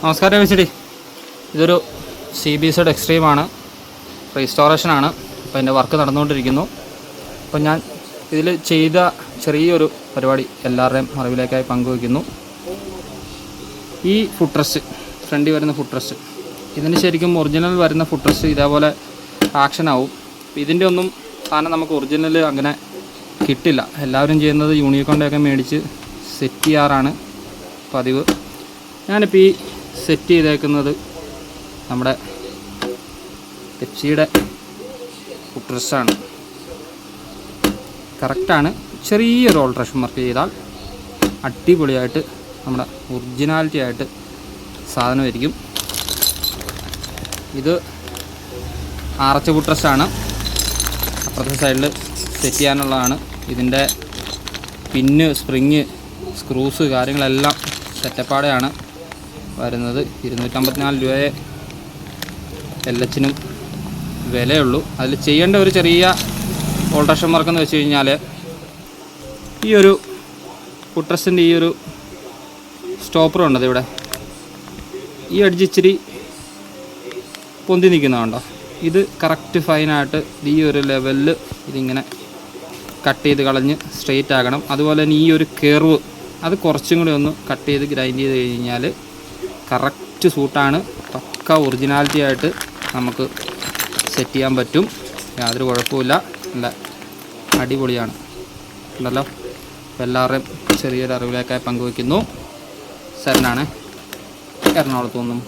നമസ്കാരം വെച്ചിട്ട് ഇതൊരു CBZ എക്സ്ട്രീമാണ്, റീസ്റ്റോറേഷനാണ്. അപ്പോൾ എൻ്റെ വർക്ക് നടന്നുകൊണ്ടിരിക്കുന്നു. അപ്പോൾ ഞാൻ ഇതിൽ ചെയ്ത ചെറിയൊരു പരിപാടി എല്ലാവരുടെയും അറിവിലേക്കായി പങ്കുവയ്ക്കുന്നു. ഈ ഫുഡ് റെസ്റ്റ്, ഫ്രണ്ടിൽ വരുന്ന ഫുഡ് റെസ്റ്റ്, ഇതിന് ശരിക്കും ഒറിജിനൽ വരുന്ന ഫുഡ് റെസ്റ്റ് ഇതേപോലെ ആക്ഷനാവും. ഇതിൻ്റെ ഒന്നും സാധനം നമുക്ക് ഒറിജിനൽ അങ്ങനെ കിട്ടില്ല. എല്ലാവരും ചെയ്യുന്നത് യൂണിക്കോണ്ടൊക്കെ മേടിച്ച് സെറ്റ് ചെയ്യാറാണ് പതിവ്. ഞാനിപ്പോൾ ഈ സെറ്റ് ചെയ്തേക്കുന്നത് നമ്മുടെ പെപ്സിയുടെ ഫുഡ് റെസ്റ്റാണ്. കറക്റ്റാണ്. ചെറിയൊരു ഓൾട്രേഷൻ വർക്ക് ചെയ്താൽ അടിപൊളിയായിട്ട് നമ്മുടെ ഒറിജിനാലിറ്റി ആയിട്ട് സാധനമായിരിക്കും. ഇത് RH ഫുഡ് റെസ്റ്റാണ്. അപ്പുറത്തെ സൈഡിൽ സെറ്റ് ചെയ്യാനുള്ളതാണ്. ഇതിൻ്റെ പിന്ന്, സ്പ്രിങ്, സ്ക്രൂസ് കാര്യങ്ങളെല്ലാം സെറ്റപ്പാടെയാണ് വരുന്നത്. 254 രൂപയെ LHനും വിലയുള്ളൂ. അതിൽ ചെയ്യേണ്ട ഒരു ചെറിയ ഓൾട്രേഷൻ വർക്കെന്ന് വെച്ച് കഴിഞ്ഞാൽ, ഈ ഒരു ഫുഡ് റെസ്റ്റിൻ്റെ ഈ ഒരു സ്റ്റോപ്പർ ഉണ്ടത് ഇവിടെ, ഈ എഡ്ജ് ഇച്ചിരി പൊന്തി നിൽക്കുന്നതുണ്ടോ, ഇത് കറക്റ്റ് ഫൈനായിട്ട് ഈ ഒരു ലെവലിൽ ഇതിങ്ങനെ കട്ട് ചെയ്ത് കളഞ്ഞ് സ്ട്രെയിറ്റ് ആക്കണം. അതുപോലെ തന്നെ ഈ ഒരു കർവ് അത് കുറച്ചും കൂടി ഒന്ന് കട്ട് ചെയ്ത് ഗ്രൈൻഡ് ചെയ്ത് കഴിഞ്ഞാൽ കറക്റ്റ് സൂട്ടാണ്. പക്ക ഒറിജിനാലിറ്റി ആയിട്ട് നമുക്ക് സെറ്റ് ചെയ്യാൻ പറ്റും. യാതൊരു കുഴപ്പമില്ല. നല്ല അടിപൊളിയാണ് ഉണ്ടല്ലോ. എല്ലാവരുടെയും ചെറിയൊരു അറിവിലേക്കായി പങ്കുവയ്ക്കുന്നു. സരനാണ്, എറണാകുളത്തു നിന്നും.